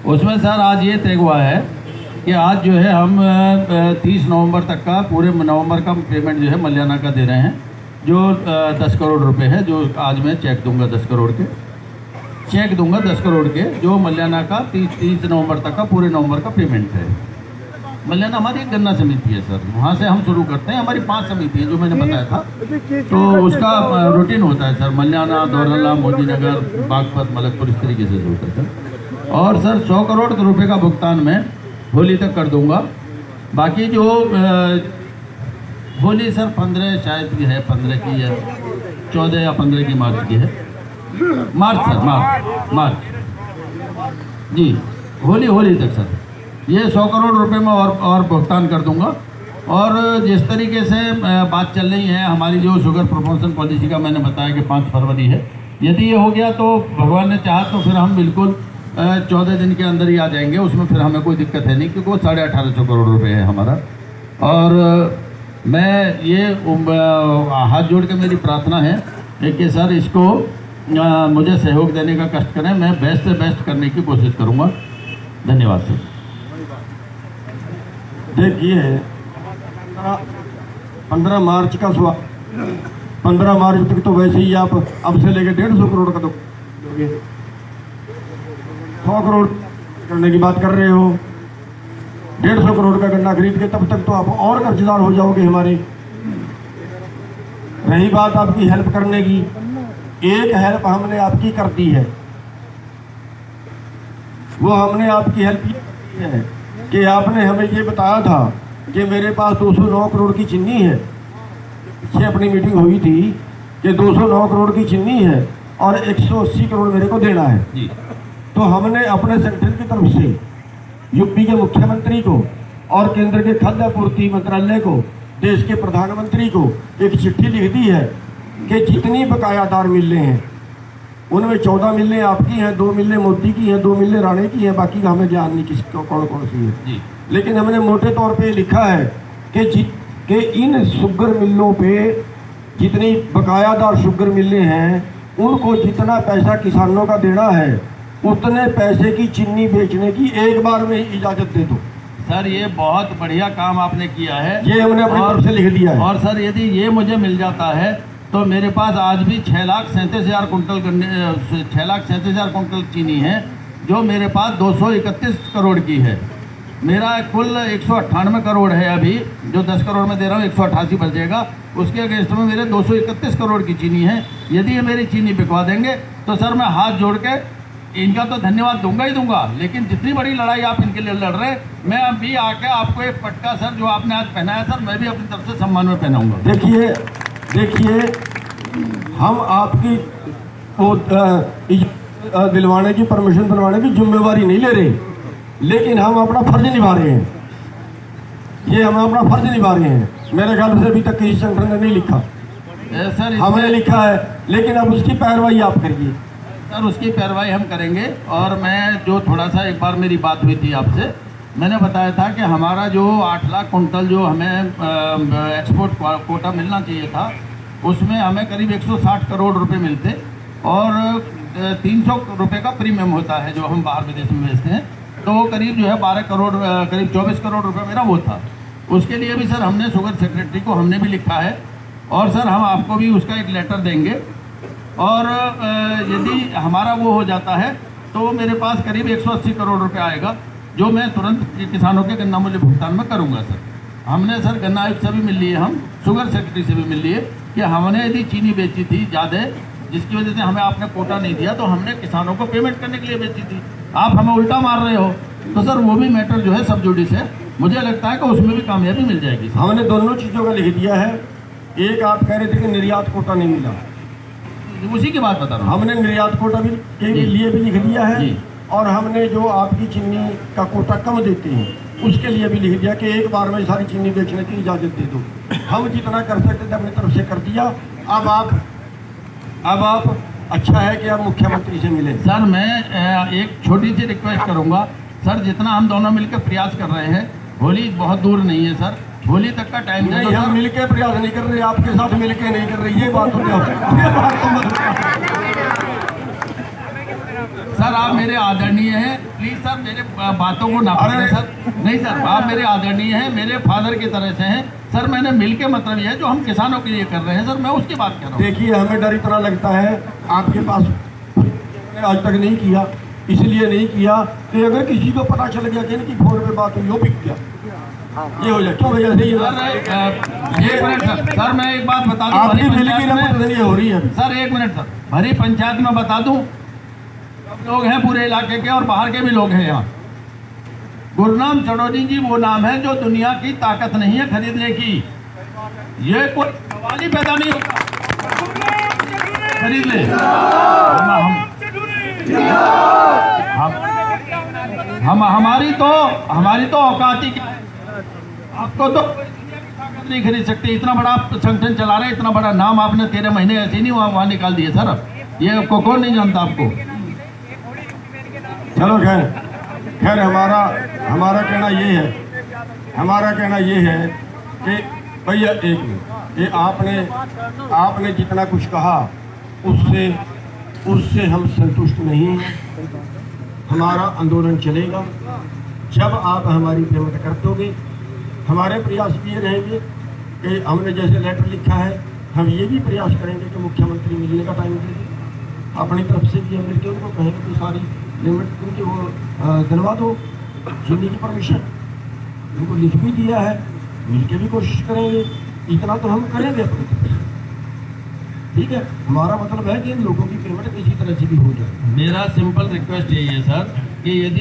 उसमें सर आज ये तय हुआ है कि आज जो है हम 30 नवंबर तक का पूरे नवंबर का पेमेंट जो है मल्याना का दे रहे हैं, जो 10 करोड़ रुपए है, जो आज मैं चेक दूंगा 10 करोड़ के, चेक दूंगा 10 करोड़ के, जो मल्याना का 30 नवंबर तक का पूरे नवंबर का पेमेंट है। मल्याना हमारी एक गन्ना समिति है सर, वहाँ से हम शुरू करते हैं। हमारी 5 समिति है जो मैंने बताया था, तो उसका रूटीन होता है सर, मल्याना, दौरला, मोदीनगर, बागपत, मलकपुर, इस तरीके से शुरू करते हैं। और सर 100 करोड़ रुपए का भुगतान मैं होली तक कर दूंगा। बाकी जो होली सर 15 शायद की है, 15 की या 14 या 15 की मार्च की है, मार्च सर, मार्च जी, होली तक सर ये 100 करोड़ रुपए में और भुगतान कर दूंगा। और जिस तरीके से बात चल रही है हमारी जो शुगर प्रमोशन पॉलिसी का, मैंने बताया कि 5 फरवरी है, यदि ये हो गया तो भगवान ने चाहा तो फिर हम बिल्कुल 14 दिन के अंदर ही आ जाएंगे, उसमें फिर हमें कोई दिक्कत है नहीं, क्योंकि वो 1850 करोड़ रुपए है हमारा। और मैं ये हाथ जोड़ के मेरी प्रार्थना है कि सर इसको मुझे सहयोग देने का कष्ट करें, मैं बेस्ट से बेस्ट करने की कोशिश करूँगा। धन्यवाद सर। देखिए 15 मार्च का 15 मार्च तक तो वैसे ही आप अब से लेकर 150 करोड़ का दोगे, 100 करोड़ करने की बात कर रहे हो, 150 करोड़ का गन्ना खरीद के तब तक तो आप और कर्जदार हो जाओगे हमारे। रही बात आपकी हेल्प करने की, एक हेल्प हमने आपकी कर दी है, वो हमने आपकी हेल्प की है कि आपने हमें ये बताया था कि मेरे पास 209 करोड़ की चीनी है। इससे अपनी मीटिंग हुई थी कि 209 करोड़ की चीनी है और 180 करोड़ मेरे को देना है जी। तो हमने अपने सेंट्रल की तरफ से यूपी के मुख्यमंत्री को और केंद्र के खाद्य आपूर्ति मंत्रालय को, देश के प्रधानमंत्री को एक चिट्ठी लिख दी है कि जितनी बकायादार मिलें हैं उनमें 14 मिलें आपकी हैं, 2 मिलें मोदी की हैं, 2 मिलें राणे की हैं, बाकी का हमें ध्यान नहीं किसी को कौन कौन सी है जी। लेकिन हमने मोटे तौर पे लिखा है कि इन शुगर मिलों पे जितनी बकायादार शुगर मिलें हैं उनको जितना पैसा किसानों का देना है उतने पैसे की चीनी बेचने की एक बार में ही इजाज़त दे दो। सर ये बहुत बढ़िया काम आपने किया है, ये हमने अपनी तरफ से लिख दिया है। और सर यदि ये मुझे मिल जाता है तो मेरे पास आज भी 6,37,000 कुंटल 6,37,000 कुंटल चीनी है, जो मेरे पास 231 करोड़ की है। मेरा कुल 198 करोड़ है अभी, जो 10 करोड़ में दे रहा हूँ 188 बचेगा, उसके अगेंस्ट में मेरे 231 करोड़ की चीनी है। यदि ये मेरी चीनी बिकवा देंगे तो सर मैं हाथ जोड़ के इनका तो धन्यवाद दूंगा ही दूंगा, लेकिन जितनी बड़ी लड़ाई आप इनके लिए लड़ रहे, मैं अभी आके आपको एक पटका सर जो आपने आज पहनाया सर, मैं भी अपनी तरफ से सम्मान में पहनाऊंगा। देखिए हम आपकी दिलवाने की, परमिशन दिलवाने की जिम्मेवारी नहीं ले रहे, लेकिन हम अपना फर्ज निभा रहे हैं। ये हम अपना फर्ज निभा रहे हैं। मेरे ख्याल से अभी तक किसी संगठन ने नहीं लिखा सर, हमने लिखा है, लेकिन अब उसकी पैरवाई आप करिए सर। उसकी पैरवाई हम करेंगे। और मैं जो थोड़ा सा एक बार मेरी बात हुई थी आपसे, मैंने बताया था कि हमारा जो 8 लाख कुंटल जो हमें एक्सपोर्ट कोटा मिलना चाहिए था, उसमें हमें करीब 160 करोड़ रुपए मिलते और 300 रुपए का प्रीमियम होता है जो हम बाहर विदेश में बेचते हैं, तो वो करीब जो है 12 करोड़, करीब 24 करोड़ रुपए मेरा वो था। उसके लिए भी सर हमने शुगर सेक्रेटरी को हमने भी लिखा है, और सर हम आपको भी उसका एक लेटर देंगे। और यदि हमारा वो हो जाता है तो मेरे पास करीब 180 करोड़ रुपए आएगा, जो मैं तुरंत किसानों के गन्ना मूल्य भुगतान में करूँगा सर। हमने सर गन्ना आयुक्त से भी मिल लिए, हम शुगर सेक्रेटरी से भी मिल लिए कि हमने यदि चीनी बेची थी ज़्यादा, जिसकी वजह से हमें आपने कोटा नहीं दिया, तो हमने किसानों को पेमेंट करने के लिए बेची थी, आप हमें उल्टा मार रहे हो। तो सर वो भी मैटर जो है सब जुडिस है, मुझे लगता है कि उसमें भी कामयाबी मिल जाएगी। हमने दोनों चीज़ों का लिख दिया है। एक आप कह रहे थे कि निर्यात कोटा नहीं मिला, उसी की बात बता रहा हूँ। हमने निर्यात कोटा भी के लिए भी लिख दिया है, और हमने जो आपकी चीनी का कोटा कम देते हैं उसके लिए भी लिख दिया कि एक बार में सारी चीनी बेचने की इजाज़त दे दो। हम जितना कर सकते थे अपनी तरफ से कर दिया। अब आप अच्छा है कि आप मुख्यमंत्री से मिले। सर मैं एक छोटी सी रिक्वेस्ट करूंगा सर, जितना हम दोनों मिलकर प्रयास कर रहे हैं, होली बहुत दूर नहीं है सर, होली तक का टाइम नहीं, तो हम मिलके प्रयास नहीं कर रहे, आपके साथ मिलके नहीं कर रहे, ये बात हो सर आप मेरे आदरणीय हैं, प्लीज सर मेरे बातों को ना पकड़ें सर। नहीं सर, आप मेरे आदरणीय हैं, मेरे फादर की तरह से हैं सर। मैंने मिल के मतलब ये है जो हम किसानों के लिए कर रहे हैं सर, मैं उसकी बात कर रहा हूँ। देखिए, हमें डर इतना लगता है आपके पास आज तक नहीं किया, इसलिए नहीं किया कि अगर किसी को पता चल गया कि इनकी फोन पे बात हुई, वो बिक गया, ये हो जाए। क्यों भैया सही है? एक मिनट सर, मैं एक बात बता दूं, आपकी भरी मिल की पंचायत में रिप्रेजेंटेशन हो रही है अभी। सर, एक मिनट सर, भरी पंचायत में बता दूं, सब लोग हैं पूरे इलाके के और बाहर के भी लोग हैं यहाँ। गुरनाम चटर्जी जी वो नाम है जो दुनिया की ताकत नहीं है खरीदने की, ये कोई सवाल ही पैदा नहीं होता, खरीद ले। हम हमारी तो औकात ही क्या है, आपको तो ताकत नहीं खरीद सकते। इतना बड़ा संगठन चला रहे, इतना बड़ा नाम आपने 13 महीने ऐसे नहीं वहाँ निकाल दिए सर। ये आपको कौन नहीं जानता आपको। चलो खैर हमारा कहना ये है कि भैया एक मिनट, ये आपने जितना कुछ कहा उससे हम संतुष्ट नहीं हैं। हमारा आंदोलन चलेगा जब आप हमारी पेमेंट कर दोगे। हमारे प्रयास ये रहेंगे कि हमने जैसे लेटर लिखा है, हम ये भी प्रयास करेंगे कि मुख्यमंत्री मिलने का टाइम दे दें। अपनी तरफ से भी हम मिलकर उनको कहेंगे कि सारी लिमिट उनकी वो दिलवा दो, जीने की परमिशन उनको लिख भी दिया है, मिलके भी कोशिश करेंगे। इतना तो हम करेंगे अपनी तरफ से, ठीक है। हमारा मतलब है कि इन लोगों की पेमेंट किसी तरह से भी हो जाए। मेरा सिंपल रिक्वेस्ट यही है सर कि यदि